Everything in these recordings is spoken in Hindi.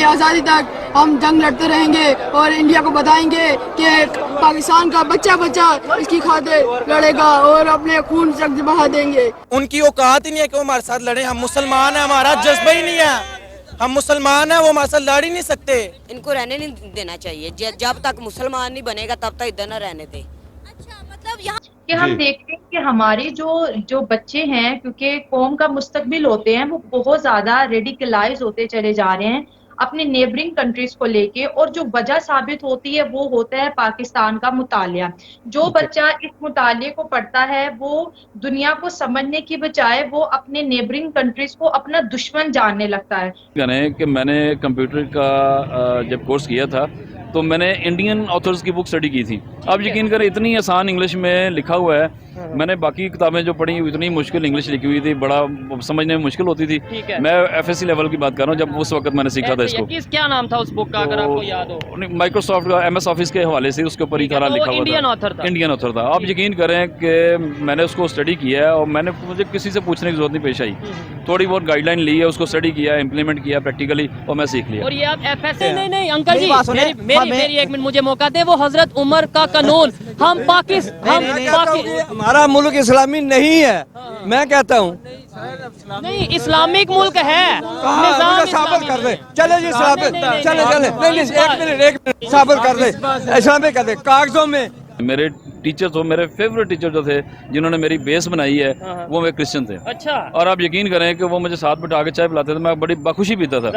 आज़ादी तक हम जंग लड़ते रहेंगे और इंडिया को बताएंगे कि पाकिस्तान का बच्चा बच्चा इसकी खातिर लड़ेगा और अपने खून तक बहा देंगे। उनकी औकात ही नहीं है कि वो हमारे साथ लड़े। हम मुसलमान हैं, हमारा जज्बा ही नहीं है। हम मुसलमान हैं, वो हमारे साथ लड़ ही नहीं सकते। इनको रहने नहीं देना चाहिए। जब तक मुसलमान नहीं बनेगा तब तक इधर न रहने दे। अच्छा, मतलब यहाँ कि हम देखते हैं कि हमारे जो बच्चे हैं, क्योंकि कौम का मुस्तकबिल होते हैं, वो बहुत ज्यादा रेडिकलाइज होते चले जा रहे हैं अपने नेबरिंग कंट्रीज को लेके, और जो वजह साबित होती है वो होता है पाकिस्तान का मुतालिया। जो बच्चा इस मुतालिए को पढ़ता है वो दुनिया को समझने की बजाय वो अपने नेबरिंग कंट्रीज को अपना दुश्मन जानने लगता है। कि मैंने कंप्यूटर का जब कोर्स किया था तो मैंने इंडियन ऑथर्स की बुक स्टडी की थी। आप यकीन करें इतनी आसान इंग्लिश में लिखा हुआ है। मैंने बाकी किताबें जो पढ़ी इतनी मुश्किल इंग्लिश लिखी हुई थी, बड़ा समझने में मुश्किल होती थी। मैं एफएससी लेवल की बात कर रहा हूँ, जब उस वक्त मैंने सीखा था इसको। क्या नाम था उस बुक का, अगर आपको याद हो? माइक्रोसॉफ्ट का MS ऑफिस के हवाले से उसके ऊपर ही सारा लिखा हुआ था। इंडियन ऑथर था। आप यकीन करें कि मैंने उसको स्टडी किया है और मुझे किसी से पूछने की जरूरत नहीं पेश आई। थोड़ी बहुत गाइडलाइन ली है, उसको स्टडी किया, इम्प्लीमेंट किया प्रैक्टिकली और मैं सीख लिया। और ये आप एफएससी नहीं अंकल जी, मेरी एक मिनट मुझे मौका दे। वो हजरत उमर का कानून हम हमारा मुल्क इस्लामी नहीं है, मैं कहता हूँ। नहीं, इस्लामिक मुल्क है। निजाम साबित कर दे, चले जी साबित, चले एक मिनट साबित कर दे, इस्लामिक कर दे कागजों में। मेरे टीचर तो मेरे फेवरेट टीचर जो थे जिन्होंने मेरी बेस बनाई है वो वे क्रिश्चियन थे। अच्छा। और आप यकीन करें कि वो मुझे साथ बिठा के चाय पिलाते थे, मैं बड़ी बखुशी पीता था।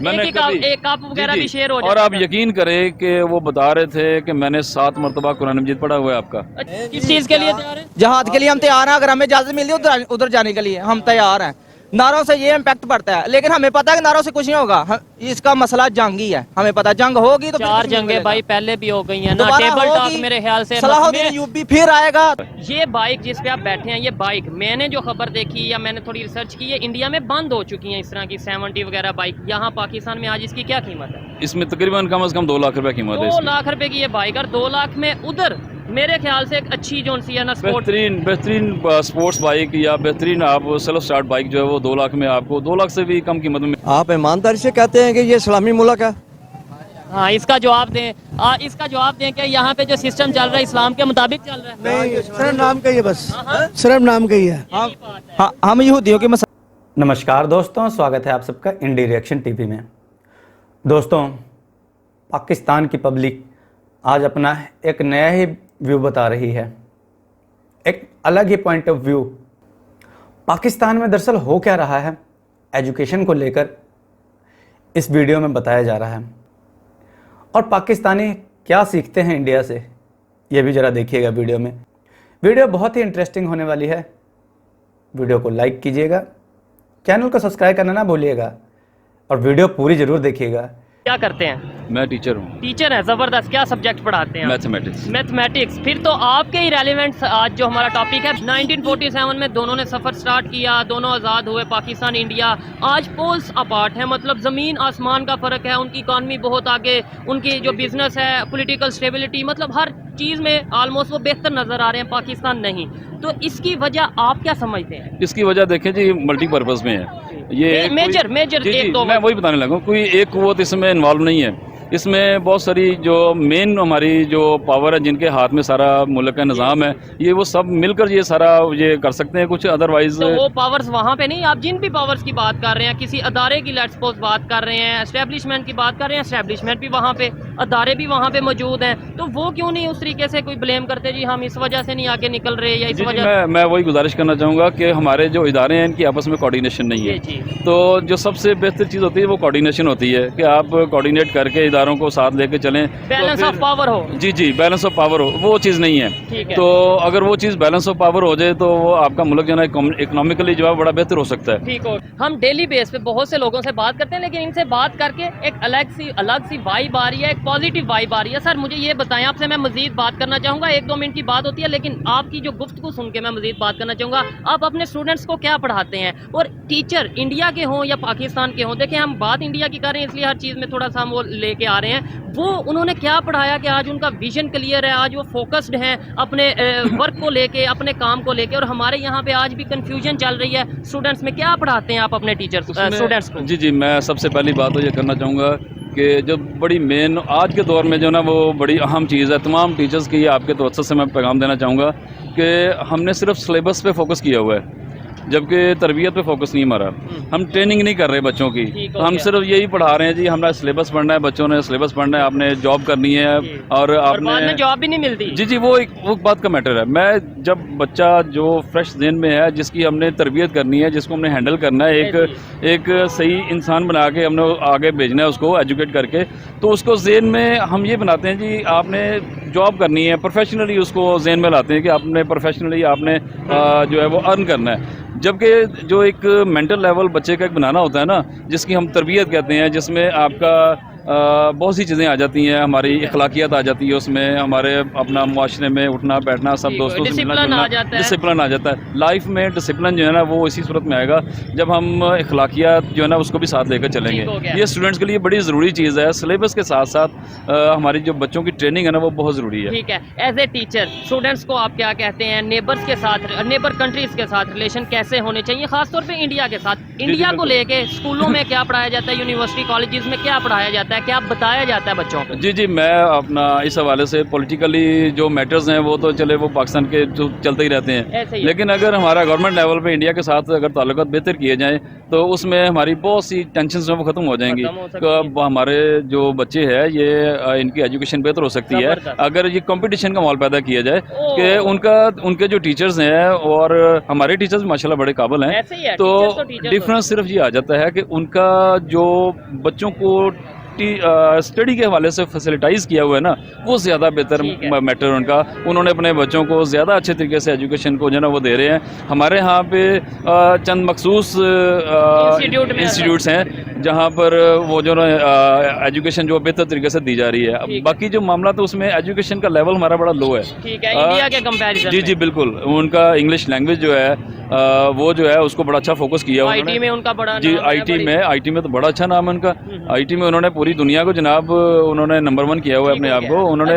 मैंने एक कप वगैरह भी शेयर हो जाता। और आप यकीन करें कि वो बता रहे थे कि मैंने 7 मरतबा कुरान मजीद पढ़ा हुआ है आपका। किस चीज के लिए तैयार हैं? जहाद के लिए हम तैयार हैं। अगर हमें इजाजत मिली उधर जाने के लिए हम तैयार हैं। नारों से ये इम्पैक्ट पड़ता है, लेकिन हमें पता है कि नारों से कुछ नहीं होगा। इसका मसला जंगी है, हमें पता जंग होगी तो 4 जंगें भाई पहले भी हो गई हैं ना। टेबल टॉक मेरे ख्याल से सलाहुद्दीन यूबी फिर आएगा। ये बाइक जिस पे आप बैठे हैं, ये बाइक मैंने जो खबर देखी या मैंने थोड़ी रिसर्च की है, इंडिया में बंद हो चुकी हैं इस तरह की 70 वगैरह बाइक। यहाँ पाकिस्तान में आज इसकी क्या कीमत है? इसमें तकरीबन कम से कम 2 लाख रुपए कीमत है। 2 लाख रुपए की ये बाइक, और 2 लाख में उधर मेरे ख्याल से एक अच्छी जो है ना बेहतरीन स्पोर्ट्स बाइक या बेहतरीन आप सेल्फ स्टार्ट बाइक जो है वो 2 लाख में आपको 2 लाख से भी कम कीमत में। आप ईमानदारी से कहते हैं कि ये इस्लामी मुल्क है? हाँ, इसका जवाब दें कि यहाँ पे जो सिस्टम चल रहा है इस्लाम के मुताबिक चल रहा है? नहीं, सिर्फ नाम का ही है, बस सिर्फ नाम का ही है। हम यहूदियों के नमस्कार दोस्तों, स्वागत है आप सबका इंडी रिएक्शन टीवी में। दोस्तों, पाकिस्तान की पब्लिक आज अपना एक नया ही व्यू बता रही है, एक अलग ही पॉइंट ऑफ व्यू। पाकिस्तान में दरअसल हो क्या रहा है एजुकेशन को लेकर इस वीडियो में बताया जा रहा है, और पाकिस्तानी क्या सीखते हैं इंडिया से ये भी ज़रा देखिएगा वीडियो में। वीडियो बहुत ही इंटरेस्टिंग होने वाली है। वीडियो को लाइक कीजिएगा, चैनल को सब्सक्राइब करना ना भूलिएगा, और वीडियो पूरी ज़रूर देखिएगा। क्या करते हैं? मैं टीचर हूँ। टीचर है, जबरदस्त। क्या सब्जेक्ट पढ़ाते हैं? मैथमेटिक्स। फिर तो आपके ही रेलिवेंट आज जो हमारा टॉपिक है, 1947 में दोनों ने सफर स्टार्ट किया, दोनों आज़ाद हुए, पाकिस्तान इंडिया। आज पोल्स अपार्ट है, मतलब ज़मीन आसमान का फ़र्क है। उनकी इकॉनमी बहुत आगे, उनकी जो बिजनेस है, पॉलिटिकल स्टेबिलिटी, मतलब हर चीज़ में ऑलमोस्ट वो बेहतर नज़र आ रहे हैं, पाकिस्तान नहीं। तो इसकी वजह आप क्या समझते हैं? इसकी वजह देखें जी, मल्टीपर्पज़ में है ये। मेजर एक दो मैं वही बताने लगा, कोई एक कुव्वत इसमें इन्वॉल्व नहीं है। इसमें बहुत सारी जो मेन हमारी जो पावर है, जिनके हाथ में सारा मुल्क का निज़ाम है, ये वो सब मिलकर ये सारा ये कर सकते हैं कुछ। अदरवाइज तो वो पावर्स वहाँ पे नहीं। आप जिन भी पावर्स की बात कर रहे हैं, किसी अदारे की लेट्स सपोज बात कर रहे हैं, एस्टेब्लिशमेंट की बात कर रहे हैं, एस्टेब्लिशमेंट भी वहाँ पे, अदारे भी वहाँ पे मौजूद हैं, तो वो क्यों नहीं उस तरीके से कोई ब्लेम करते जी हम इस वजह से नहीं आगे निकल रहे या इस वजह। मैं वही गुजारिश करना चाहूँगा कि हमारे जो इदारे हैं इनकी आपस में कोऑर्डिनेशन नहीं है। तो जो सबसे बेहतर चीज़ होती है वो कोऑर्डिनेशन होती है कि आप कोऑर्डिनेट करके इदारों को साथ लेके चलें, बैलेंस ऑफ पावर हो। जी बैलेंस ऑफ पावर हो, वो चीज़ नहीं है। तो अगर वो चीज़ बैलेंस ऑफ पावर हो जाए तो वो आपका मुल्क जो है इकोनॉमिकली जो है बड़ा बेहतर हो सकता है। ठीक हो। हम डेली बेस पे बहुत से लोगों से बात करते हैं, लेकिन इनसे बात करके एक अलग सी वाइब आ रही है, एक पॉजिटिव वाइब आ रही है। सर मुझे ये बताएं, आपसे मैं मजीद बात करना चाहूँगा, 1-2 मिनट की बात होती है, लेकिन आपकी जो गुफ्तगू सुन के मैं मजीद बात करना चाहूँगा। आप अपने स्टूडेंट्स को क्या पढ़ाते हैं, और टीचर इंडिया के हों या पाकिस्तान के हों, देखिए हम बात इंडिया की कर रहे हैं इसलिए हर चीज़ में थोड़ा सा हम वो लेके आ रहे हैं, वो उन्होंने क्या पढ़ाया कि आज उनका विजन क्लियर है, आज वो फोकस्ड हैं अपने वर्क को लेके, अपने काम को लेके। और हमारे यहाँ पे आज भी कंफ्यूजन चल रही है स्टूडेंट्स में, क्या पढ़ाते हैं आप अपने टीचर्स स्टूडेंट्स को? जी, मैं सबसे पहली बात तो ये करना चाहूँगा कि जो बड़ी मेन आज के दौर में जो ना वो बड़ी अहम चीज़ है, तमाम टीचर्स की आपके तवज्जो से मैं पैगाम देना चाहूँगा कि हमने सिर्फ सिलेबस पे फोकस किया हुआ है, जबकि तरबियत पे फोकस नहीं हमारा। हम ट्रेनिंग नहीं कर रहे बच्चों की, हम सिर्फ यही पढ़ा रहे हैं जी, हमारा सिलेबस पढ़ना है, बच्चों ने सिलेबस पढ़ना है, आपने जॉब करनी है और आपने जॉब भी नहीं मिलती। जी, वो बात का मैटर है। मैं जब बच्चा जो फ्रेश ज़हन में है, जिसकी हमने तरबियत करनी है, जिसको हमने हैंडल करना है, एक सही इंसान बना के हमने आगे भेजना है उसको एजुकेट करके, तो उसको ज़हन में हम ये बनाते हैं जी आपने जॉब करनी है, प्रोफेशनली उसको ज़हन में लाते हैं कि आपने प्रोफेशनली आपने जो है वो अर्न करना है। जबकि जो एक मेंटल लेवल बच्चे का एक बनाना होता है ना, जिसकी हम तरबियत कहते हैं, जिसमें आपका बहुत सी चीज़ें आ जाती हैं, हमारी इखलाकियत आ जाती है उसमें, हमारे अपना मुआशरे में उठना बैठना, सब दोस्तों से मिलना जुलना, डिसिप्लिन आ जाता है। लाइफ में डिसिप्लिन जो है ना वो इसी सूरत में आएगा जब हम इखलाकियात जो है ना उसको भी साथ लेकर चलेंगे। ये स्टूडेंट्स के लिए बड़ी ज़रूरी चीज़ है। सिलेबस के साथ साथ हमारी जो बच्चों की ट्रेनिंग है ना वो बहुत ज़रूरी है। ठीक है, एज ए टीचर स्टूडेंट्स को आप क्या कहते हैं, नेबर्स के साथ, नेबर कंट्रीज़ के साथ रिलेशन कैसे होने चाहिए, खासतौर पर इंडिया के साथ? इंडिया को लेके स्कूलों में क्या पढ़ाया जाता है, यूनिवर्सिटी कॉलेजेस में क्या पढ़ाया जाता है, क्या बताया जाता है बच्चों को? जी, मैं अपना इस हवाले से पॉलिटिकली जो मैटर्स हैं वो तो चले वो पाकिस्तान के जो चलते ही रहते हैं, लेकिन अगर हमारा गवर्नमेंट लेवल पे इंडिया के साथ अगर ताल्लुकात बेहतर किए जाएं तो उसमें हमारी बहुत सी टेंशन्स हैं वो ख़त्म हो जाएंगी। तो अब हमारे जो बच्चे हैं ये इनकी एजुकेशन बेहतर हो सकती है अगर ये कंपटीशन का माहौल पैदा किया जाए कि उनके जो टीचर्स हैं और हमारे टीचर्स माशाल्लाह बड़े काबिल हैं, तो डिफरेंस सिर्फ ये आ जाता है कि उनका जो बच्चों को स्टडी के हवाले से फैसिलिटाइज़ किया हुआ है ना वो ज़्यादा बेहतर मैटर उनका। उन्होंने अपने बच्चों को ज़्यादा अच्छे तरीके से एजुकेशन को जो है ना वो दे रहे हैं। हमारे यहाँ पे चंद मखसूस इंस्टीट्यूट्स हैं जहाँ पर वो जो ना एजुकेशन जो बेहतर तरीके से दी जा रही है। बाकी जो मामला तो उसमें एजुकेशन का लेवल हमारा बड़ा लो है। ठीक है, इंडिया के कंपैरिजन जी बिल्कुल। उनका इंग्लिश लैंग्वेज जो है वो जो है उसको बड़ा अच्छा फोकस किया हुआ है। IT में उनका बड़ा जी, IT में तो बड़ा अच्छा नाम है उनका। IT में उन्होंने पूरी दुनिया को जनाब उन्होंने नंबर 1 किया हुआ है अपने आप को। उन्होंने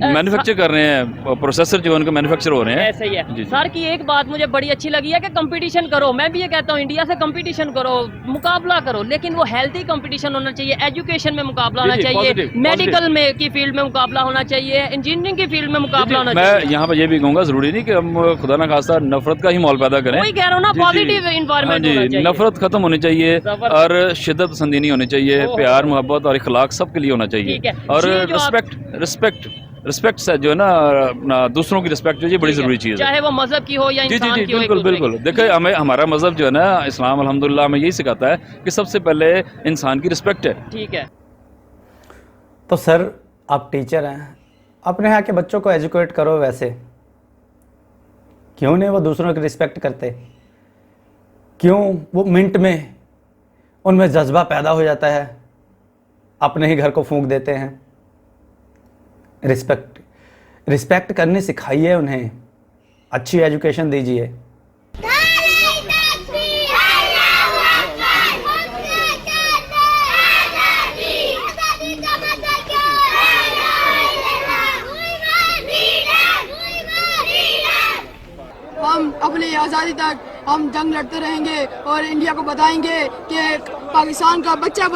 मैन्युफैक्चर कर रहे हैं, प्रोसेसर जो उनके मैन्युफैक्चर हो रहे हैं। ऐसे ही है। सर की एक बात मुझे बड़ी अच्छी लगी है कि कंपटीशन करो, मैं भी ये कहता हूँ इंडिया से कंपटीशन करो, मुकाबला करो, लेकिन वो हेल्थी कंपटीशन होना चाहिए। एजुकेशन में मुकाबला होना चाहिए, मेडिकल में की फील्ड में मुकाबला होना चाहिए, इंजीनियरिंग की फील्ड में मुकाबला होना चाहिए। मैं यहाँ पर ये भी कहूँगा जरूरी नहीं कि हम खुदा ना खासा नफरत का ही माहौल पैदा करें। वही कह रहा हूँ ना, पॉजिटिव एनवायरनमेंट होना चाहिए। नफरत खत्म होनी चाहिए और शिद्दत पसंदी नहीं होनी चाहिए। प्यार मोहब्बत और इखलाक सबके लिए होना चाहिए। और रिस्पेक्ट से जो है ना दूसरों की रिस्पेक्ट जो है बड़ी जरूरी चीज़ है, चाहे वो मजहब की हो या इंसान की हो। बिल्कुल। देखिए हमारा मजहब जो है ना इस्लाम अल्हम्दुलिल्लाह हमें यही सिखाता है कि सबसे पहले इंसान की रिस्पेक्ट है। ठीक है। तो सर आप टीचर हैं, अपने यहाँ के बच्चों को एजुकेट करो, वैसे क्यों नहीं वो दूसरों की रिस्पेक्ट करते? क्यों वो मिनट में उनमें जज्बा पैदा हो जाता है, अपने ही घर को फूंक देते हैं? रिस्पेक्ट करनी सिखाइए उन्हें, अच्छी एजुकेशन दीजिए। हम अपनी आज़ादी तक हम जंग लड़ते रहेंगे और इंडिया को बताएंगे कि पाकिस्तान का बच्चा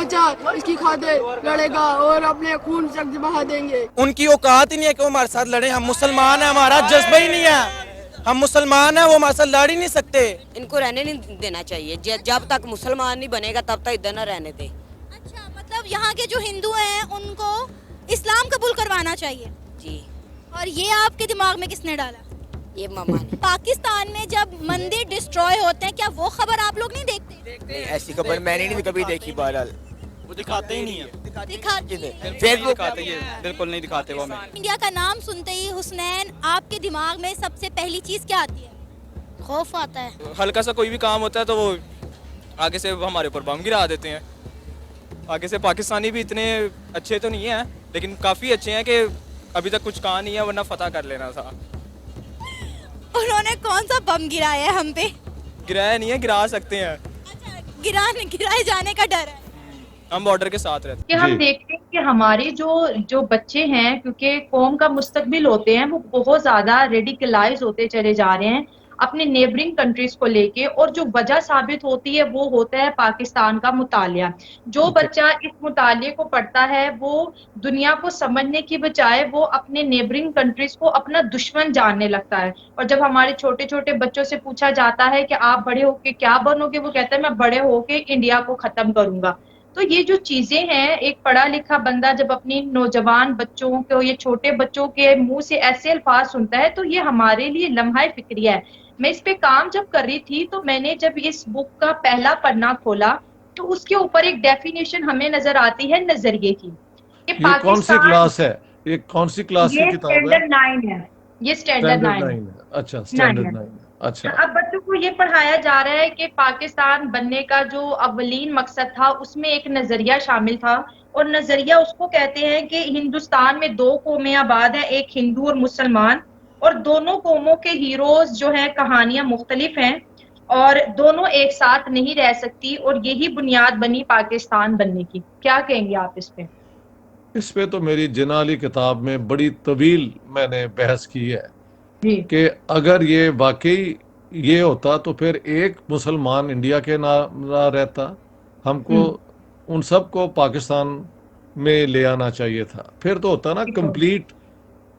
इसकी खातिर लड़ेगा और अपने खून से बहा देंगे। उनकी औकात ही नहीं है कि वो हमारे साथ लड़े। हम मुसलमान हैं, हमारा जज्बा ही नहीं है। हम मुसलमान हैं, वो हमारे साथ लड़ ही नहीं सकते। इनको रहने नहीं देना चाहिए। जब तक मुसलमान नहीं बनेगा तब तक इधर न रहने दे। अच्छा, मतलब यहाँ के जो हिंदू हैं उनको इस्लाम कबूल करवाना चाहिए जी। और ये आपके दिमाग में किसने डाला? ये मामा ने। पाकिस्तान में जब मंदिर डिस्ट्रॉय होते हैं, क्या वो खबर आप लोग नहीं देखते? ऐसी खबर मैंने नहीं कभी देखी। बहरहाल वो दिखाते ही नहीं है। फेसबुक बिल्कुल नहीं दिखाते वो हमें। इंडिया का नाम सुनते ही हुसनैन, आपके दिमाग में सबसे पहली चीज क्या आती है? खौफ आता है। हल्का सा कोई भी काम होता है तो वो आगे से हमारे ऊपर बम गिरा देते हैं। आगे से पाकिस्तानी भी इतने अच्छे तो नहीं है लेकिन काफ़ी अच्छे हैं कि अभी तक कुछ कहा नहीं है, वरना फतह कर लेना था। उन्होंने कौन सा बम गिराया है हम पे? गिराया नहीं है, गिरा सकते हैं। अच्छा, गिराए जाने का डर है। हम बॉर्डर के साथ रहते कि हम देखते हैं कि हमारे जो बच्चे हैं, क्योंकि कौम का मुस्तकबिल होते हैं, वो बहुत ज्यादा रेडिकलाइज होते चले जा रहे हैं अपने नेबरिंग कंट्रीज को लेके, और जो वजह साबित होती है वो होता है पाकिस्तान का मुतालिया। जो बच्चा इस मुतालिए को पढ़ता है वो दुनिया को समझने की बजाय वो अपने नेबरिंग कंट्रीज को अपना दुश्मन जानने लगता है। और जब हमारे छोटे छोटे बच्चों से पूछा जाता है कि आप बड़े होके क्या बनोगे, वो कहता है मैं बड़े होके इंडिया को खत्म करूंगा। तो ये जो चीजें हैं, एक पढ़ा लिखा बंदा जब अपनी नौजवान बच्चों को, ये छोटे बच्चों के मुंह से ऐसे अल्फाज सुनता है, तो ये हमारे लिए लम्हा फिक्रिया है। मैं इस पे काम जब कर रही थी तो मैंने जब इस बुक का पहला पन्ना खोला तो उसके ऊपर एक डेफिनेशन हमें नजर आती है नजरिए की। ये कौन सी क्लास है? ये कौन सी क्लास की किताब है? स्टैंडर्ड 9 है। ये स्टैंडर्ड 9 है। अच्छा, स्टैंडर्ड 9। अच्छा, अब बच्चों को ये पढ़ाया जा रहा है कि पाकिस्तान बनने का जो अव्वलीन मकसद था उसमें एक नजरिया शामिल था, और नजरिया उसको कहते हैं कि हिंदुस्तान में 2 कौमें आबाद है, एक हिंदू और मुसलमान, और दोनों कौमों के हीरोज जो हैं कहानियां मुख्तलिफ हैं और दोनों एक साथ नहीं रह सकती, और यही बुनियाद बनी पाकिस्तान बनने की। क्या कहेंगे आप इस पे? इस पे तो मेरी जिना अली किताब में बड़ी तवील मैंने बहस की है कि अगर ये वाकई ये होता तो फिर एक मुसलमान इंडिया के ना रहता, हमको उन सबको पाकिस्तान में ले आना चाहिए था। फिर तो होता ना complete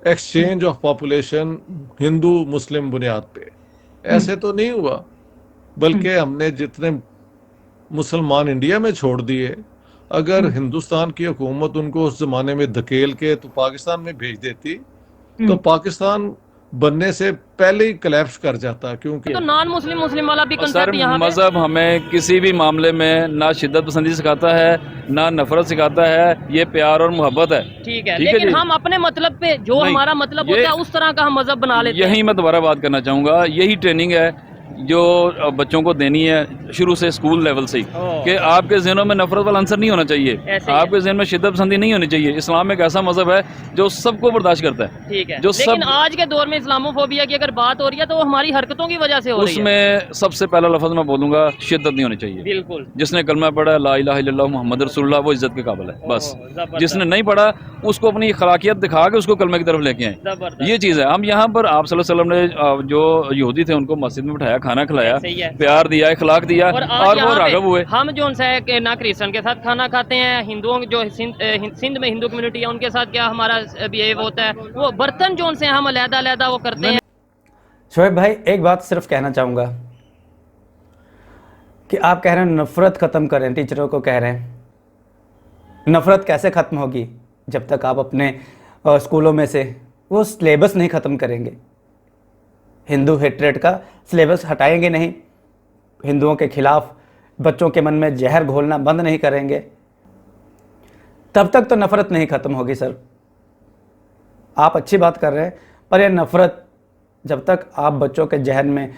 exchange of population Hindu Muslim बुनियाद पे। ऐसे तो नहीं हुआ, बल्कि हमने जितने मुसलमान इंडिया में छोड़ दिए, अगर हिंदुस्तान की हुकूमत उनको उस जमाने में धकेल के तो पाकिस्तान में भेज देती तो पाकिस्तान बनने से पहले ही कोलैप्स कर जाता। क्योंकि तो नॉन मुस्लिम मुस्लिम वाला भी सर, मजहब हमें किसी भी मामले में ना शिद्दत पसंदी सिखाता है ना नफरत सिखाता है, ये प्यार और मोहब्बत है। ठीक है, लेकिन हम अपने मतलब पे जो हमारा मतलब होता है उस तरह का हम मजहब बना लेते हैं। यही मैं दोबारा बात करना चाहूँगा, यही ट्रेनिंग है जो बच्चों को देनी है शुरू से, स्कूल लेवल से ही, कि आपके ज़हनों में नफरत वाला आंसर नहीं होना चाहिए, आपके ज़हन में शिद्दत पसंदी नहीं होनी चाहिए। इस्लाम एक ऐसा मजहब है जो सबको बर्दाश्त करता है। ठीक है, लेकिन आज के दौर में इस्लामोफोबिया की अगर बात हो रही है तो वो हमारी हरकतों की वजह से हो रही है। उसमें सबसे पहला लफ्ज़ मैं बोलूँगा, शिद्दत नहीं होनी चाहिए। बिल्कुल। जिसने कलमा पढ़ा ला इलाहा इल्लल्लाह मुहम्मद रसूलुल्लाह, वो इज्जत के काबिल है। बस जिसने नहीं पढ़ा उसको अपनी खलाकियत दिखा के उसको कलमे की तरफ लेके आए, ये चीज़ है। हम यहाँ पर आप सल्लल्लाहु अलैहि वसल्लम ने जो यहूदी थे उनको मस्जिद में बिठाया, खाना खिलाया, प्यार दिया, इखलाक दिया, और वो राग़िब हुए। हम जो है ना क्रिश्चियन के साथ खाना खाते हैं, हिंदुओं जो सिंध में हिंदू कम्युनिटी है उनके साथ क्या हमारा बिहेव होता है, वो बर्तन जो से हम अलग-अलग वो करते हैं। शोएब भाई, एक बात सिर्फ कहना चाहूँगा कि आप कह रहे हैं नफ़रत ख़त्म करें, टीचरों को कह रहे हैं, नफ़रत कैसे ख़त्म होगी जब तक आप अपने स्कूलों में से वो सिलेबस नहीं ख़त्म करेंगे, हिंदू हेट्रेड का सिलेबस हटाएंगे नहीं, हिंदुओं के खिलाफ बच्चों के मन में जहर घोलना बंद नहीं करेंगे, तब तक तो नफ़रत नहीं ख़त्म होगी। सर, आप अच्छी बात कर रहे हैं, पर यह नफ़रत जब तक आप बच्चों के जहन में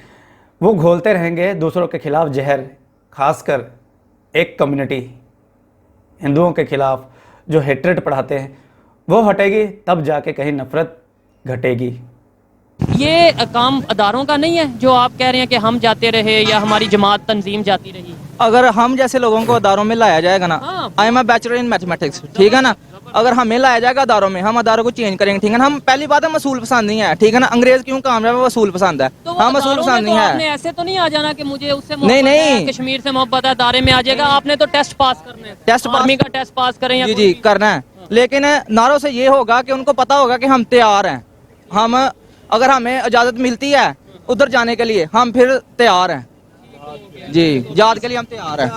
वो घोलते रहेंगे दूसरों के खिलाफ जहर, खासकर एक कम्युनिटी हिंदुओं के खिलाफ जो हेट्रेड पढ़ाते हैं, वो हटेगी तब जाके कहीं नफ़रत घटेगी। ये काम अदारों का नहीं है जो आप कह रहे हैं कि हम जाते रहे या हमारी जमात तंजीम जाती रही। अगर हम जैसे लोगों को अदारों में लाया जाएगा ना, I am a bachelor in mathematics, ठीक है ना, अगर हमें लाया जाएगा अदारों में, हम अदारों को चेंज करेंगे, ठीक है ना। हम पहली बात है वसूल पसंद नहीं है, ठीक है ना। अंग्रेज क्यों कामयाब है, वसूल पसंद है, तो हम वसूल पसंद नहीं है। आपने ऐसे तो नहीं आ जाना कि मुझे उससे नहीं, कश्मीर से मोहब्बत है, अदारे में आ जाएगा। आपने तो टेस्ट पास करना है, आर्मी का टेस्ट पास करें, जी करना है। लेकिन नारों से ये होगा कि उनको पता होगा कि हम तैयार हैं, हम अगर हमें इजाजत मिलती है उधर जाने के लिए हम फिर तैयार हैं जी, जहाद के लिए हम तैयार हैं।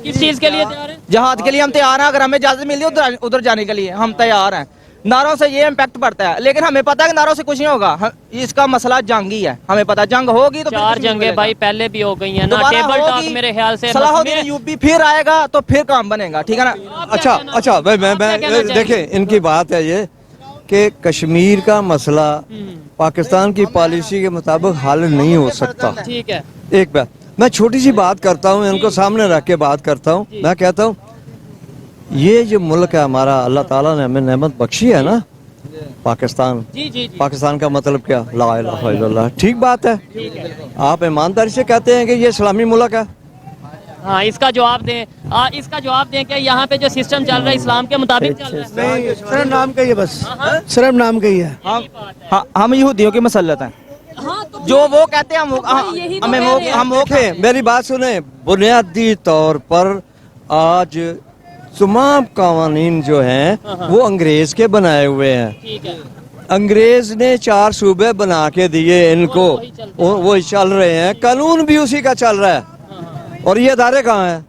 किस चीज के लिए तैयार हैं? जहाद के लिए हम तैयार हैं। अगर हमें इजाजत मिलती है उधर जाने के लिए हम तैयार हैं। नारों से ये इम्पैक्ट पड़ता है, लेकिन हमें पता है कि नारों से कुछ नहीं होगा, इसका मसला जंगी है, हमें पता है जंग होगी तो 4 जंगें भाई पहले भी हो गई हैं ना, टेबल टॉक मेरे ख्याल से सलाहुद्दीन यूपी फिर आएगा तो फिर काम बनेगा, ठीक है ना। अच्छा भाई, मैं देखिए इनकी बात है ये कि कश्मीर का मसला पाकिस्तान की पॉलिसी के मुताबिक हल नहीं हो सकता। ठीक है, एक बात मैं छोटी सी बात करता हूँ, इनको सामने रख के बात करता हूँ। मैं कहता हूँ ये जो मुल्क है हमारा, अल्लाह ताला ने हमें नेमत बख्शी है ना, पाकिस्तान। पाकिस्तान का मतलब क्या? ला इलाहा इल्लल्लाह। ठीक बात है, आप ईमानदारी से कहते हैं कि ये इस्लामी मुल्क है। हाँ, इसका जवाब दें। इसका जवाब दें कि यहाँ पे जो सिस्टम चल रहा है इस्लाम के मुताबिक चल रहा है? नहीं, सिर्फ नाम का ही है, बस सिर्फ नाम का ही है। हम यहूदियों की मसलत हैं। जो वो कहते हैं हम वो मेरी बात सुने, बुनियादी तौर पर आज तमाम कानून जो हैं वो अंग्रेज के बनाए हुए हैं। अंग्रेज ने 4 सूबे बना के दिए इनको, वो चल रहे हैं, कानून भी उसी का चल रहा है। और ये अदारे कहाँ हैं?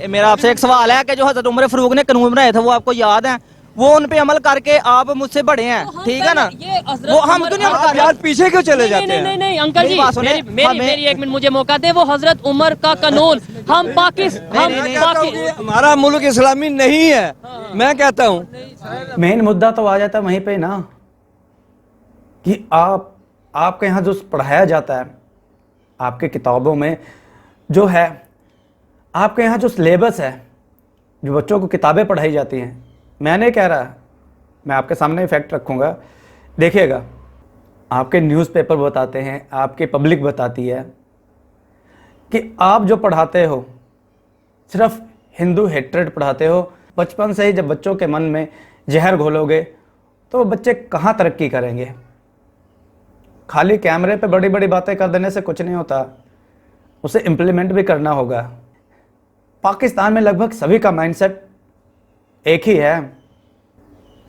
मेरा आपसे एक सवाल है कि जो हजरत उमर फारूक ने कानून बनाए थे वो आपको याद है? वो उन पे अमल करके आप मुझसे बड़े हैं, ठीक है ना? वो हम क्यों नहीं अमल कर? यार पीछे क्यों चले जाते हैं? नहीं अंकल जी, मेरी 1 मिनट मुझे मौका दे। वो हजरत उमर का कानून हम हमारा मुल्क इस्लामी नहीं है, मैं कहता हूँ। मेन मुद्दा तो आ जाता है वहीं पे ना, कि आपके यहाँ जो पढ़ाया जाता है, आपके किताबों में जो है, आपके यहाँ जो सिलेबस है, जो बच्चों को किताबें पढ़ाई जाती हैं, मैं नहीं कह रहा, मैं आपके सामने फैक्ट रखूँगा, देखिएगा। आपके न्यूज़पेपर बताते हैं, आपकी पब्लिक बताती है कि आप जो पढ़ाते हो सिर्फ हिंदू हेट्रेड पढ़ाते हो। बचपन से ही जब बच्चों के मन में जहर घोलोगे तो बच्चे कहाँ तरक्की करेंगे? खाली कैमरे पे बड़ी बड़ी बातें कर देने से कुछ नहीं होता, उसे इम्प्लीमेंट भी करना होगा। पाकिस्तान में लगभग सभी का माइंडसेट एक ही है,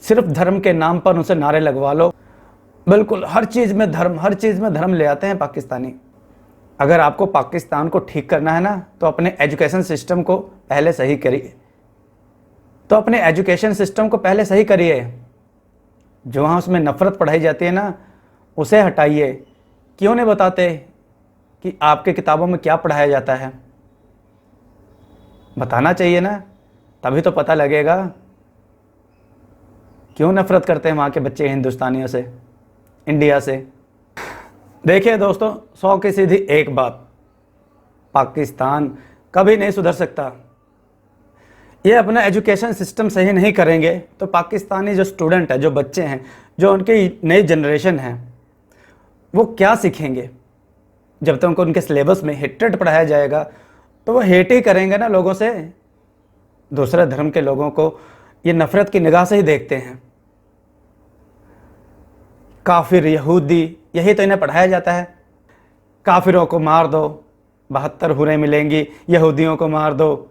सिर्फ धर्म के नाम पर उनसे नारे लगवा लो। बिल्कुल हर चीज़ में धर्म ले आते हैं पाकिस्तानी। अगर आपको पाकिस्तान को ठीक करना है ना, तो अपने एजुकेशन सिस्टम को पहले सही करिए। जो वहाँ उसमें नफ़रत पढ़ाई जाती है ना, उसे हटाइए। क्यों नहीं बताते कि आपके किताबों में क्या पढ़ाया जाता है? बताना चाहिए ना, तभी तो पता लगेगा क्यों नफरत करते हैं वहाँ के बच्चे हिंदुस्तानियों से, इंडिया से। देखिए दोस्तों, 100 की सीधी एक बात, पाकिस्तान कभी नहीं सुधर सकता। ये अपना एजुकेशन सिस्टम सही नहीं करेंगे तो पाकिस्तानी जो स्टूडेंट है, जो बच्चे हैं, जो उनकी नई जनरेशन है, वो क्या सीखेंगे? जब तक उनके सिलेबस में हेट्रेड पढ़ाया जाएगा तो वो हेट ही करेंगे ना लोगों से। दूसरे धर्म के लोगों को ये नफ़रत की निगाह से ही देखते हैं। काफिर, यहूदी, यही तो इन्हें पढ़ाया जाता है। काफिरों को मार दो, 72 हुरें मिलेंगी, यहूदियों को मार दो।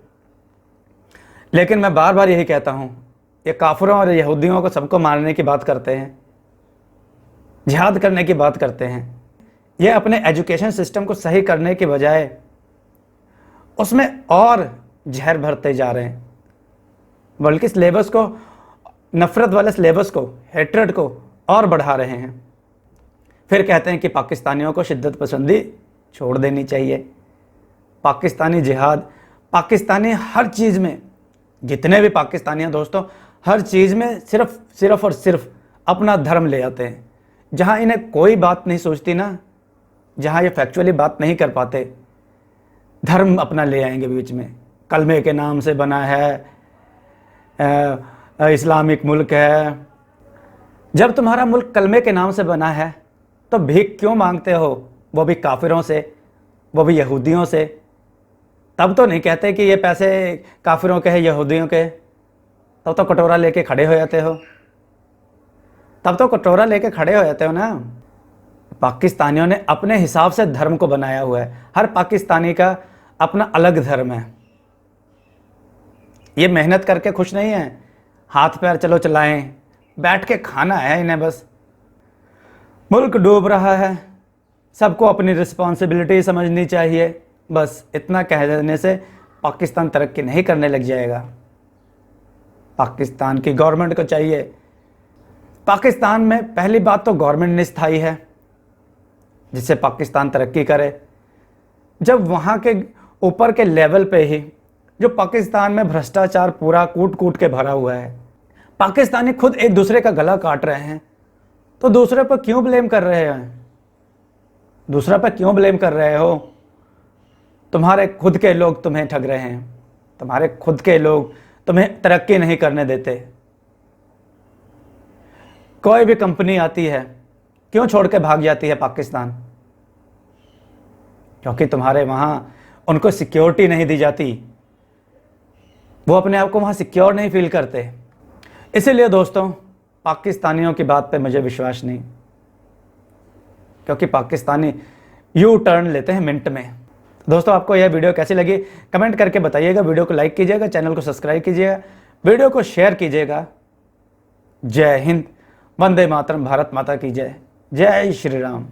लेकिन मैं बार बार यही कहता हूँ, ये काफिरों और यहूदियों को सबको मारने की बात करते हैं, जिहाद करने की बात करते हैं। ये अपने एजुकेशन सिस्टम को सही करने की बजाय उसमें और जहर भरते जा रहे हैं, बल्कि सिलेबस को, नफ़रत वाले सिलेबस को, हेट्रेड को और बढ़ा रहे हैं। फिर कहते हैं कि पाकिस्तानियों को शिद्दत पसंदी छोड़ देनी चाहिए। पाकिस्तानी जिहाद, पाकिस्तानी हर चीज़ में, जितने भी पाकिस्तानी हैं दोस्तों, हर चीज़ में सिर्फ और सिर्फ अपना धर्म ले आते हैं। जहाँ इन्हें कोई बात नहीं सोचती ना, जहाँ ये फैक्चुअली बात नहीं कर पाते, धर्म अपना ले आएंगे बीच में। कलमे के नाम से बना है, इस्लामिक मुल्क है। जब तुम्हारा मुल्क कलमे के नाम से बना है तो भीख क्यों मांगते हो? वो भी काफिरों से, वो भी यहूदियों से। तब तो नहीं कहते कि ये पैसे काफिरों के हैं, यहूदियों के। तब तो कटोरा लेके खड़े हो जाते हो, ना। पाकिस्तानियों ने अपने हिसाब से धर्म को बनाया हुआ है। हर पाकिस्तानी का अपना अलग धर्म है। ये मेहनत करके खुश नहीं है, हाथ पैर चलो चलाएं, बैठ के खाना है इन्हें बस। मुल्क डूब रहा है, सबको अपनी रिस्पॉन्सिबिलिटी समझनी चाहिए। बस इतना कह देने से पाकिस्तान तरक्की नहीं करने लग जाएगा। पाकिस्तान की गवर्नमेंट को चाहिए, पाकिस्तान में पहली बात तो गवर्नमेंट निस्थाई है, जिससे पाकिस्तान तरक्की करे। जब वहाँ के ऊपर के लेवल पे ही जो पाकिस्तान में भ्रष्टाचार पूरा कूट के भरा हुआ है, पाकिस्तानी खुद एक दूसरे का गला काट रहे हैं, तो दूसरे पर क्यों ब्लेम कर रहे हैं? दूसरा पर क्यों ब्लेम कर रहे हो? तुम्हारे खुद के लोग तुम्हें ठग रहे हैं, तुम्हारे खुद के लोग तुम्हें तरक्की नहीं करने देते। कोई भी कंपनी आती है क्यों छोड़ के भाग जाती है पाकिस्तान? क्योंकि तुम्हारे वहां उनको सिक्योरिटी नहीं दी जाती, वो अपने आप को वहां सिक्योर नहीं फील करते। इसीलिए दोस्तों पाकिस्तानियों की बात पे मुझे विश्वास नहीं, क्योंकि पाकिस्तानी यू टर्न लेते हैं मिनट में। दोस्तों आपको यह वीडियो कैसी लगी कमेंट करके बताइएगा। वीडियो को लाइक कीजिएगा, चैनल को सब्सक्राइब कीजिएगा, वीडियो को शेयर कीजिएगा। जय हिंद, वंदे मातरम, भारत माता की जय, जय श्री राम।